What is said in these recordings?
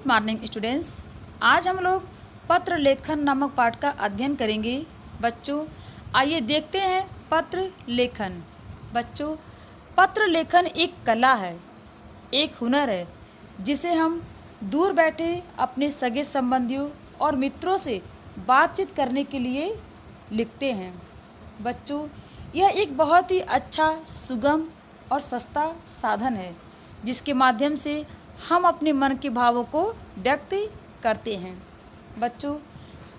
Good morning students. आज हम लोग पत्र लेखन नामक पाठ का अध्ययन करेंगे। बच्चों आइए देखते हैं पत्र लेखन। बच्चों पत्र लेखन एक कला है, एक हुनर है जिसे हम दूर बैठे अपने सगे संबंधियों और मित्रों से बातचीत करने के लिए लिखते हैं। बच्चों यह एक बहुत ही अच्छा, सुगम और सस्ता साधन है जिसके माध्यम से हम अपने मन के भावों को व्यक्त करते हैं। बच्चों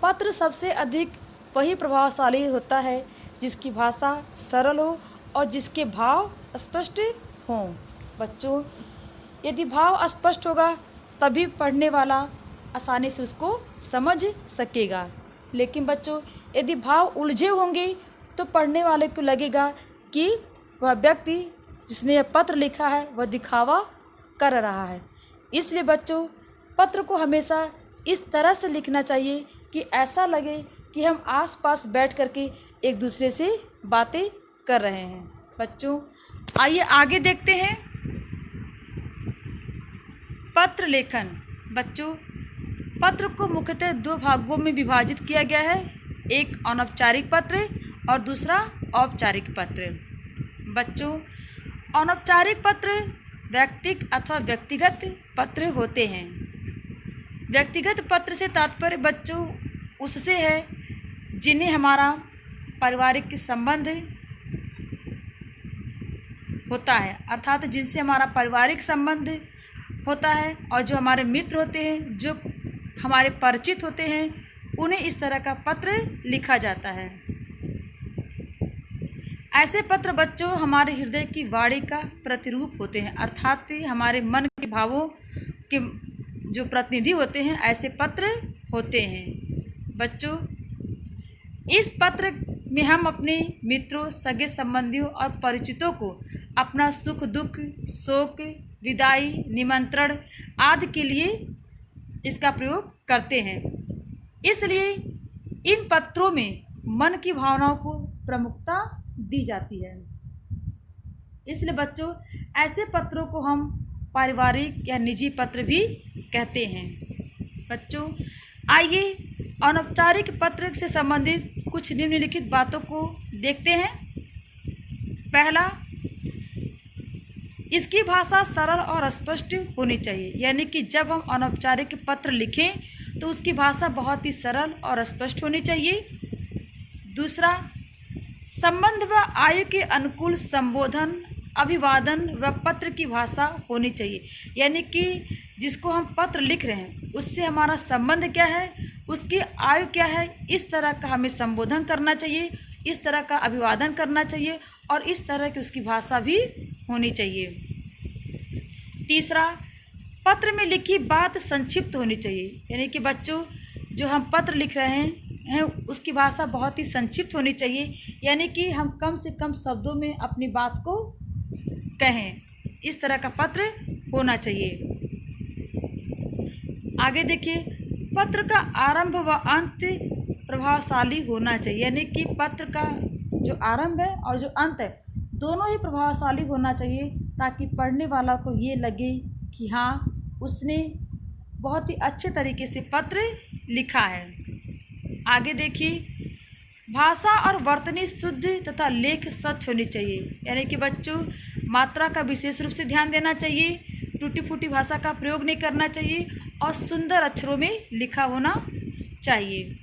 पत्र सबसे अधिक वही प्रभावशाली होता है जिसकी भाषा सरल हो और जिसके भाव स्पष्ट हों। बच्चों यदि भाव स्पष्ट होगा तभी पढ़ने वाला आसानी से उसको समझ सकेगा, लेकिन बच्चों यदि भाव उलझे होंगे तो पढ़ने वाले को लगेगा कि वह व्यक्ति जिसने यह पत्र लिखा है वह दिखावा कर रहा है। इसलिए बच्चों पत्र को हमेशा इस तरह से लिखना चाहिए कि ऐसा लगे कि हम आस-पास बैठ करके एक दूसरे से बातें कर रहे हैं। बच्चों आइए आगे देखते हैं पत्र लेखन। बच्चों पत्र को मुख्यतः दो भागों में विभाजित किया गया है, एक अनौपचारिक पत्र और दूसरा औपचारिक पत्र। बच्चों अनौपचारिक पत्र व्यक्तिगत अथवा व्यक्तिगत पत्र होते हैं। व्यक्तिगत पत्र से तात्पर्य बच्चों उससे है जिन्हें हमारा पारिवारिक संबंध होता है, अर्थात जिनसे हमारा पारिवारिक संबंध होता है और जो हमारे मित्र होते हैं, जो हमारे परिचित होते हैं, उन्हें इस तरह का पत्र लिखा जाता है। ऐसे पत्र बच्चों हमारे हृदय की वाणी का प्रतिरूप होते हैं, अर्थात हमारे मन के भावों के जो प्रतिनिधि होते हैं, ऐसे पत्र होते हैं। बच्चों इस पत्र में हम अपने मित्रों, सगे संबंधियों और परिचितों को अपना सुख दुख, शोक, विदाई, निमंत्रण आदि के लिए इसका प्रयोग करते हैं। इसलिए इन पत्रों में मन की भावनाओं को प्रमुखता दी जाती है। इसलिए बच्चों ऐसे पत्रों को हम पारिवारिक या निजी पत्र भी कहते हैं। बच्चों आइए अनौपचारिक पत्र से संबंधित कुछ निम्नलिखित बातों को देखते हैं। पहला, इसकी भाषा सरल और स्पष्ट होनी चाहिए, यानी कि जब हम अनौपचारिक पत्र लिखें तो उसकी भाषा बहुत ही सरल और स्पष्ट होनी चाहिए। दूसरा, संबंध व आयु के अनुकूल संबोधन, अभिवादन व पत्र की भाषा होनी चाहिए, यानी कि जिसको हम पत्र लिख रहे हैं उससे हमारा संबंध क्या है, उसकी आयु क्या है, इस तरह का हमें संबोधन करना चाहिए, इस तरह का अभिवादन करना चाहिए और इस तरह की उसकी भाषा भी होनी चाहिए। तीसरा, पत्र में लिखी बात संक्षिप्त होनी चाहिए, यानी कि बच्चों जो हम पत्र लिख रहे हैं उसकी भाषा बहुत ही संक्षिप्त होनी चाहिए, यानी कि हम कम से कम शब्दों में अपनी बात को कहें, इस तरह का पत्र होना चाहिए। आगे देखिए, पत्र का आरंभ व अंत प्रभावशाली होना चाहिए, यानी कि पत्र का जो आरंभ है और जो अंत है दोनों ही प्रभावशाली होना चाहिए, ताकि पढ़ने वाला को ये लगे कि हाँ उसने बहुत ही अच्छे तरीके से पत्र लिखा है। आगे देखिए, भाषा और वर्तनी शुद्ध तथा लेख स्वच्छ होनी चाहिए, यानी कि बच्चों मात्रा का विशेष रूप से ध्यान देना चाहिए, टूटी फूटी भाषा का प्रयोग नहीं करना चाहिए और सुंदर अक्षरों में लिखा होना चाहिए।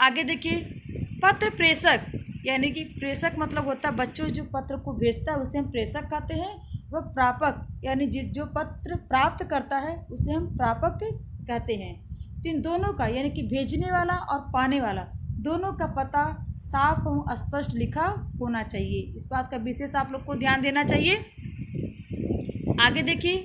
आगे देखिए, पत्र प्रेषक, यानी कि प्रेषक मतलब होता है बच्चों जो पत्र को भेजता है उसे हम प्रेषक कहते हैं, वह प्रापक यानी जो पत्र प्राप्त करता है उसे हम प्रापक कहते हैं। तो इन दोनों का यानी कि भेजने वाला और पाने वाला दोनों का पता साफ और स्पष्ट लिखा होना चाहिए, इस बात का विशेष आप लोग को ध्यान देना चाहिए। आगे देखिए,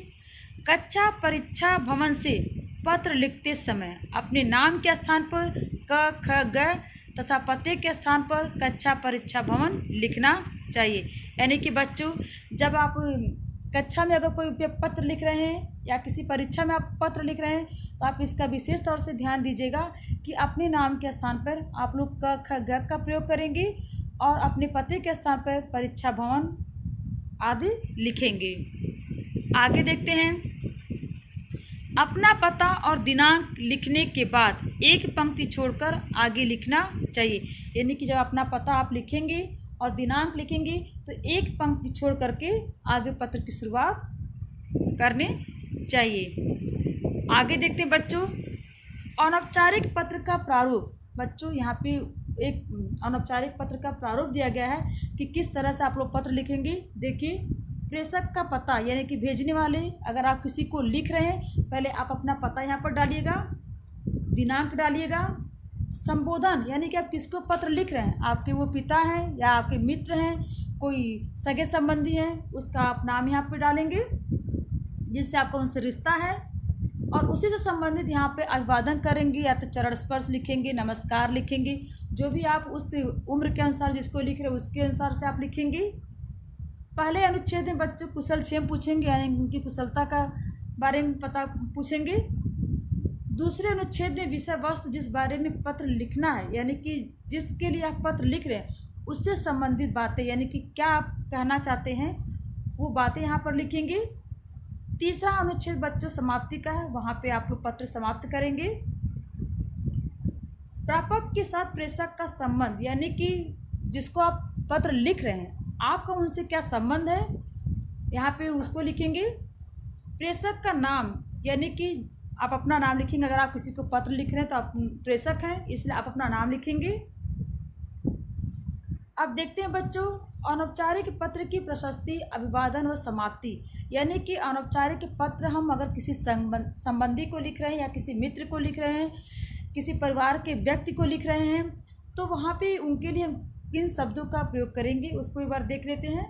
कक्षा परीक्षा भवन से पत्र लिखते समय अपने नाम के स्थान पर क ख ग तथा पते के स्थान पर कक्षा परीक्षा भवन लिखना चाहिए, यानी कि बच्चों जब आप कक्षा में अगर कोई पत्र लिख रहे हैं या किसी परीक्षा में आप पत्र लिख रहे हैं तो आप इसका विशेष तौर से ध्यान दीजिएगा कि अपने नाम के स्थान पर आप लोग क ख ग का प्रयोग करेंगे और अपने पते के स्थान पर परीक्षा भवन आदि लिखेंगे। आगे देखते हैं, अपना पता और दिनांक लिखने के बाद एक पंक्ति छोड़कर आगे लिखना चाहिए। यानी कि जब अपना पता आप लिखेंगे और दिनांक लिखेंगे तो एक पंक्ति छोड़ करके आगे पत्र की शुरुआत करने चाहिए। आगे देखते हैं बच्चों, अनौपचारिक पत्र का प्रारूप। बच्चों यहाँ पे एक अनौपचारिक पत्र का प्रारूप दिया गया है कि किस तरह से आप लोग पत्र लिखेंगे। देखिए, प्रेषक का पता यानी कि भेजने वाले, अगर आप किसी को लिख रहे हैं पहले आप अपना पता यहाँ पर डालिएगा, दिनांक डालिएगा। संबोधन यानी कि आप किसको पत्र लिख रहे हैं, आपके वो पिता हैं या आपके मित्र हैं, कोई सगे संबंधी हैं, उसका आप नाम यहाँ पे डालेंगे जिससे आपका उनसे रिश्ता है। और उसी से संबंधित यहाँ पे अभिवादन करेंगे, या तो चरण स्पर्श लिखेंगे, नमस्कार लिखेंगे, जो भी आप उस उम्र के अनुसार जिसको लिख रहे हैं उसके अनुसार से आप लिखेंगे। पहले अनुच्छेद में बच्चों कुशल क्षेम पूछेंगे, यानी उनकी कुशलता का बारे में पता पूछेंगे। दूसरे अनुच्छेद में विषय वस्तु, जिस बारे में पत्र लिखना है, यानी कि जिसके लिए आप पत्र लिख रहे हैं उससे संबंधित बातें, यानी कि क्या आप कहना चाहते हैं वो बातें यहाँ पर लिखेंगे। तीसरा अनुच्छेद बच्चों समाप्ति का है, वहाँ पे आप लोग पत्र समाप्त करेंगे। प्रापक के साथ प्रेषक का संबंध, यानी कि जिसको आप पत्र लिख रहे हैं आपका उनसे क्या संबंध है, यहाँ पे उसको लिखेंगे। प्रेषक का नाम, यानी कि आप अपना नाम लिखेंगे। अगर आप किसी को पत्र लिख रहे हैं तो आप प्रेषक हैं, इसलिए आप अपना नाम लिखेंगे। अब देखते हैं बच्चों, अनौपचारिक पत्र की प्रशस्ति, अभिवादन व समाप्ति। यानी कि अनौपचारिक पत्र हम अगर किसी संबंधी को लिख रहे हैं या किसी मित्र को लिख रहे हैं, किसी परिवार के व्यक्ति को लिख रहे हैं, तो वहाँ पे उनके लिए हम किन शब्दों का प्रयोग करेंगे उसको एक बार देख लेते हैं।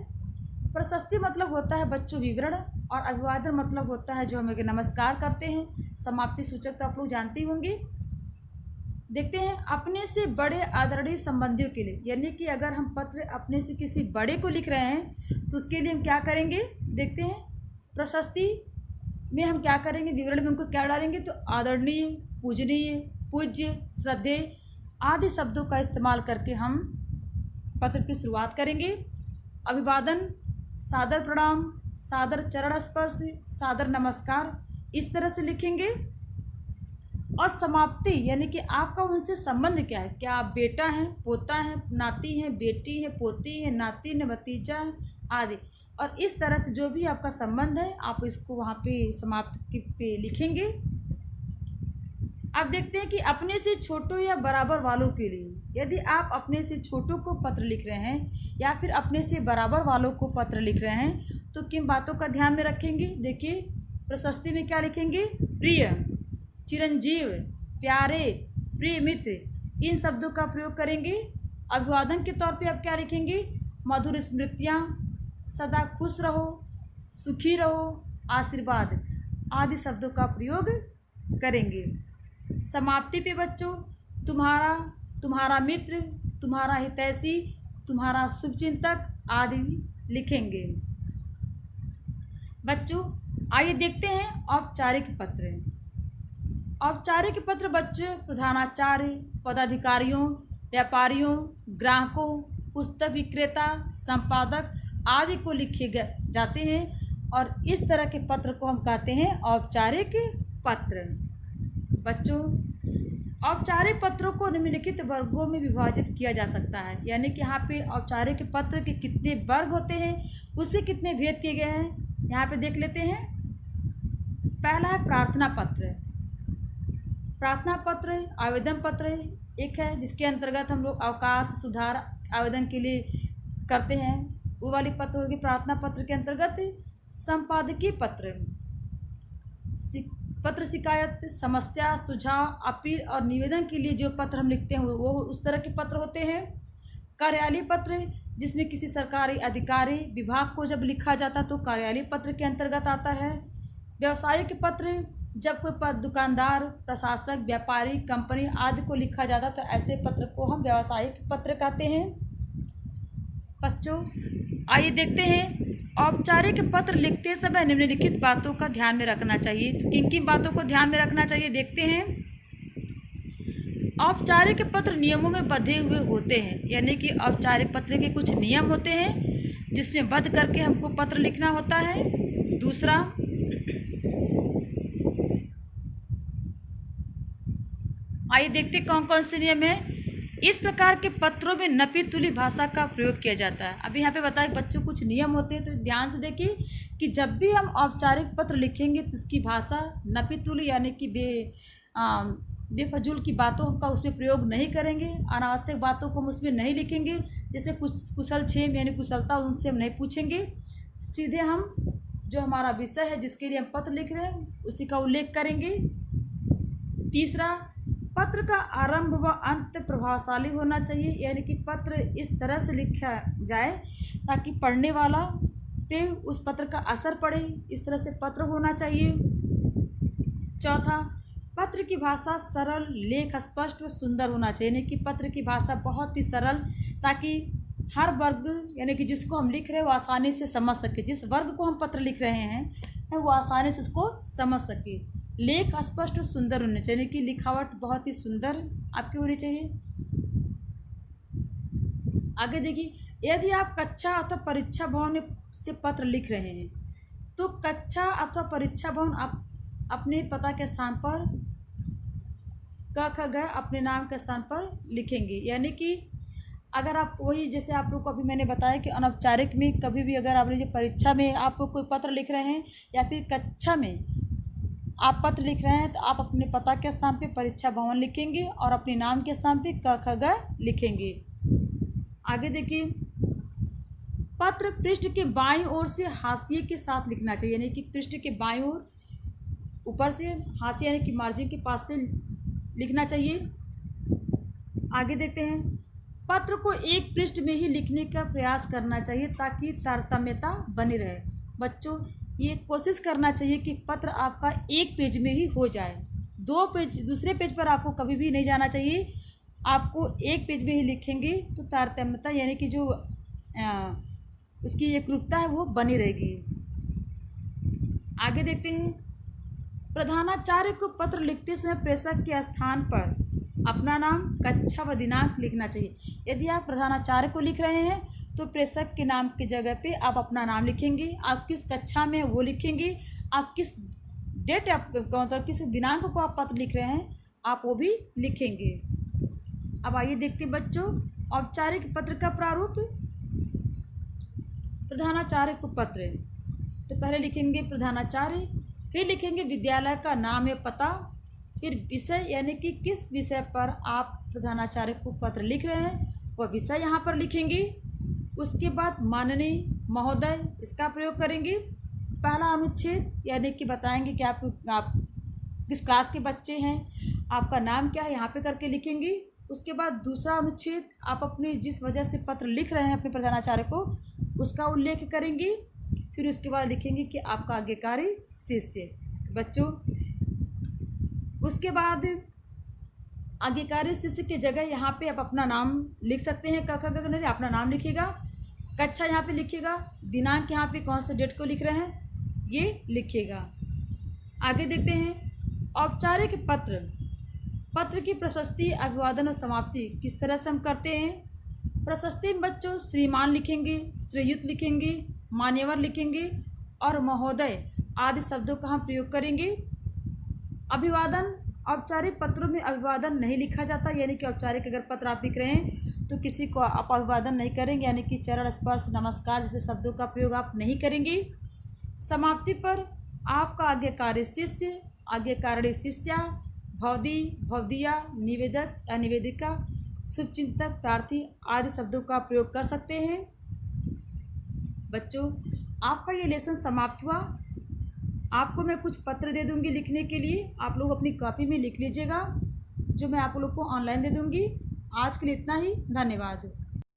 प्रशस्ति मतलब होता है बच्चों विवरण, और अभिवादन मतलब होता है जो हम नमस्कार करते हैं। समाप्ति सूचक तो आप लोग जानते ही होंगे। देखते हैं, अपने से बड़े आदरणीय संबंधियों के लिए, यानी कि अगर हम पत्र अपने से किसी बड़े को लिख रहे हैं तो उसके लिए हम क्या करेंगे। देखते हैं, प्रशस्ति में हम क्या करेंगे, विवरण में उनको क्या डालेंगे, तो आदरणीय, पूजनीय, पूज्य, श्रद्धेय आदि शब्दों का इस्तेमाल करके हम पत्र की शुरुआत करेंगे। अभिवादन, सादर प्रणाम, सादर चरण स्पर्श, सादर नमस्कार, इस तरह से लिखेंगे। और समाप्ति यानी कि आपका उनसे संबंध क्या है, क्या आप बेटा हैं, पोता हैं, नाती हैं, बेटी है, पोती है, नातिन, भतीजा है आदि। और इस तरह से जो भी आपका संबंध है आप इसको वहाँ पे समाप्ति पे लिखेंगे। अब देखते हैं कि अपने से छोटों या बराबर वालों के लिए, यदि आप अपने से छोटों को पत्र लिख रहे हैं या फिर अपने से बराबर वालों को पत्र लिख रहे हैं तो किन बातों का ध्यान में रखेंगे। देखिए, प्रशस्ति में क्या लिखेंगे, प्रिय, चिरंजीव, प्यारे, प्रिय मित्र, इन शब्दों का प्रयोग करेंगे। अभिवादन के तौर पे आप क्या लिखेंगे, मधुर स्मृतियाँ, सदा खुश रहो, सुखी रहो, आशीर्वाद आदि शब्दों का प्रयोग करेंगे। समाप्ति पे बच्चों तुम्हारा, तुम्हारा मित्र, तुम्हारा हितैषी, तुम्हारा शुभचिंतक आदि लिखेंगे। बच्चों आइए देखते हैं औपचारिक पत्र। औपचारिक पत्र बच्चे प्रधानाचार्य, पदाधिकारियों, व्यापारियों, ग्राहकों, पुस्तक विक्रेता, संपादक आदि को लिखे जाते हैं और इस तरह के पत्र को हम कहते हैं औपचारिक पत्र। बच्चों औपचारिक पत्रों को निम्नलिखित वर्गों में विभाजित किया जा सकता है, यानी कि यहाँ पे औपचारिक पत्र के कितने वर्ग होते हैं, उससे कितने भेद किए गए हैं यहाँ पे देख लेते हैं। पहला है प्रार्थना पत्र। प्रार्थना पत्र आवेदन पत्र एक है जिसके अंतर्गत हम लोग अवकाश सुधार आवेदन के लिए करते हैं, वो वाली पत्र होगी प्रार्थना पत्र के अंतर्गत। संपादकीय पत्र, पत्र शिकायत, समस्या, सुझाव, अपील और निवेदन के लिए जो पत्र हम लिखते हैं वो उस तरह के पत्र होते हैं। कार्यालय पत्र, जिसमें किसी सरकारी अधिकारी विभाग को जब लिखा जाता तो कार्यालय पत्र के अंतर्गत आता है। व्यावसायिक पत्र, जब कोई दुकानदार, प्रशासक, व्यापारी, कंपनी आदि को लिखा जाता तो ऐसे पत्र को हम व्यावसायिक पत्र कहते हैं। बच्चों आइए देखते हैं, औपचारिक पत्र लिखते समय निम्नलिखित बातों का ध्यान में रखना चाहिए। तो किन किन बातों को ध्यान में रखना चाहिए देखते हैं। औपचारिक पत्र नियमों में बंधे हुए होते हैं, यानी कि औपचारिक पत्र के कुछ नियम होते हैं जिसमें बंध करके हमको पत्र लिखना होता है। दूसरा, आइए देखते कौन कौन से नियम है। इस प्रकार के पत्रों में नपी तुली भाषा का प्रयोग किया जाता है। अभी यहाँ पे बताया बच्चों कुछ नियम होते हैं, तो ध्यान से देखिए कि जब भी हम औपचारिक पत्र लिखेंगे तो उसकी भाषा नपी तुली यानी कि बेफजूल की बातों का उसमें प्रयोग नहीं करेंगे, अनावश्यक बातों को हम उसमें नहीं लिखेंगे। जैसे कुशल क्षेम यानी कुशलता उनसे हम नहीं पूछेंगे, सीधे हम जो हमारा विषय है जिसके लिए हम पत्र लिख रहे हैं उसी का उल्लेख करेंगे। तीसरा, पत्र का आरंभ व अंत प्रभावशाली होना चाहिए, यानी कि पत्र इस तरह से लिखा जाए ताकि पढ़ने वाला पे उस पत्र का असर पड़े, इस तरह से पत्र होना चाहिए। चौथा, पत्र की भाषा सरल, लेख स्पष्ट व सुंदर होना चाहिए, यानी कि पत्र की भाषा बहुत ही सरल, ताकि हर वर्ग यानी कि जिसको हम लिख रहे हैं वो आसानी से समझ सके, जिस वर्ग को हम पत्र लिख रहे हैं वो आसानी से उसको समझ सके। लेख स्पष्ट और सुंदर होने चाहिए, यानी कि लिखावट बहुत ही सुंदर आपकी होनी चाहिए। आगे देखिए, यदि आप कक्षा अथवा परीक्षा भवन से पत्र लिख रहे हैं तो कक्षा अथवा परीक्षा भवन आप अपने पता के स्थान पर क ख ग अपने नाम के स्थान पर लिखेंगे। यानी कि अगर आप वही जैसे आप लोग को अभी मैंने बताया कि अनौपचारिक में कभी भी अगर आप लीजिए परीक्षा में आप कोई पत्र लिख रहे हैं या फिर कक्षा में आप पत्र लिख रहे हैं तो आप अपने पता के स्थान पे परीक्षा भवन लिखेंगे और अपने नाम के स्थान पे क ख ग लिखेंगे। आगे देखिए, पत्र पृष्ठ के बाईं ओर से हाशिए के साथ लिखना चाहिए, यानी कि पृष्ठ के बाईं ओर ऊपर से हाशिया यानी कि मार्जिन के पास से लिखना चाहिए। आगे देखते हैं, पत्र को एक पृष्ठ में ही लिखने का प्रयास करना चाहिए ताकि तारतम्यता बनी रहे। बच्चों ये कोशिश करना चाहिए कि पत्र आपका एक पेज में ही हो जाए, दो पेज दूसरे पेज पर आपको कभी भी नहीं जाना चाहिए। आपको एक पेज में ही लिखेंगे तो तारतम्यता यानी कि जो उसकी एकरूपता है वो बनी रहेगी। आगे देखते हैं, प्रधानाचार्य को पत्र लिखते समय प्रेषक के स्थान पर अपना नाम, कक्षा व दिनांक लिखना चाहिए। यदि आप प्रधानाचार्य को लिख रहे हैं तो प्रेषक के नाम की जगह पे आप अपना नाम लिखेंगे, आप किस कक्षा में वो लिखेंगे, आप किस डेट मतलब किस दिनांक को आप पत्र लिख रहे हैं आप वो भी लिखेंगे। अब आइए देखते हैं बच्चों औपचारिक पत्र का प्रारूप। प्रधानाचार्य को पत्र, तो पहले लिखेंगे प्रधानाचार्य, फिर लिखेंगे विद्यालय का नाम या पता, फिर विषय यानी कि किस विषय पर आप प्रधानाचार्य को पत्र लिख रहे हैं वह विषय यहाँ पर लिखेंगे। उसके बाद माननीय महोदय इसका प्रयोग करेंगे। पहला अनुच्छेद यानी कि बताएंगे कि आप किस क्लास के बच्चे हैं, आपका नाम क्या है, यहाँ पे करके लिखेंगे। उसके बाद दूसरा अनुच्छेद आप अपनी जिस वजह से पत्र लिख रहे हैं अपने प्रधानाचार्य को उसका उल्लेख करेंगे। फिर उसके बाद लिखेंगे कि आपका आज्ञाकारी शिष्य। बच्चों उसके बाद आज्ञाकारी शिष्य की जगह यहाँ पे आप अपना नाम लिख सकते हैं। क ख ग नहीं अपना नाम लिखिएगा, कक्षा यहाँ पे लिखिएगा, दिनांक यहाँ पे कौन से डेट को लिख रहे हैं ये लिखिएगा। आगे देखते हैं औपचारिक पत्र, पत्र की प्रशस्ति, अभिवादन और समाप्ति किस तरह से हम करते हैं। प्रशस्ति में बच्चों श्रीमान लिखेंगे, श्रीयुत लिखेंगे, मान्यवर लिखेंगे और महोदय आदि शब्दों का हम प्रयोग करेंगे। अभिवादन, औपचारिक पत्रों में अभिवादन नहीं लिखा जाता, यानी कि औपचारिक अगर पत्र आप लिख रहे हैं तो किसी को आप अभिवादन नहीं करेंगे, यानी कि चरण स्पर्श, नमस्कार जैसे शब्दों का प्रयोग आप नहीं करेंगे। समाप्ति पर आपका आज्ञाकारी शिष्य, आज्ञाकारिणी शिष्या, भवदी, भवदिया, निवेदक या निवेदिका, शुभचिंतक, प्रार्थी आदि शब्दों का प्रयोग कर सकते हैं। बच्चों आपका ये लेसन समाप्त हुआ। आपको मैं कुछ पत्र दे दूंगी लिखने के लिए, आप लोग अपनी कॉपी में लिख लीजिएगा, जो मैं आप लोग को ऑनलाइन दे दूंगी। आज के लिए इतना ही, धन्यवाद।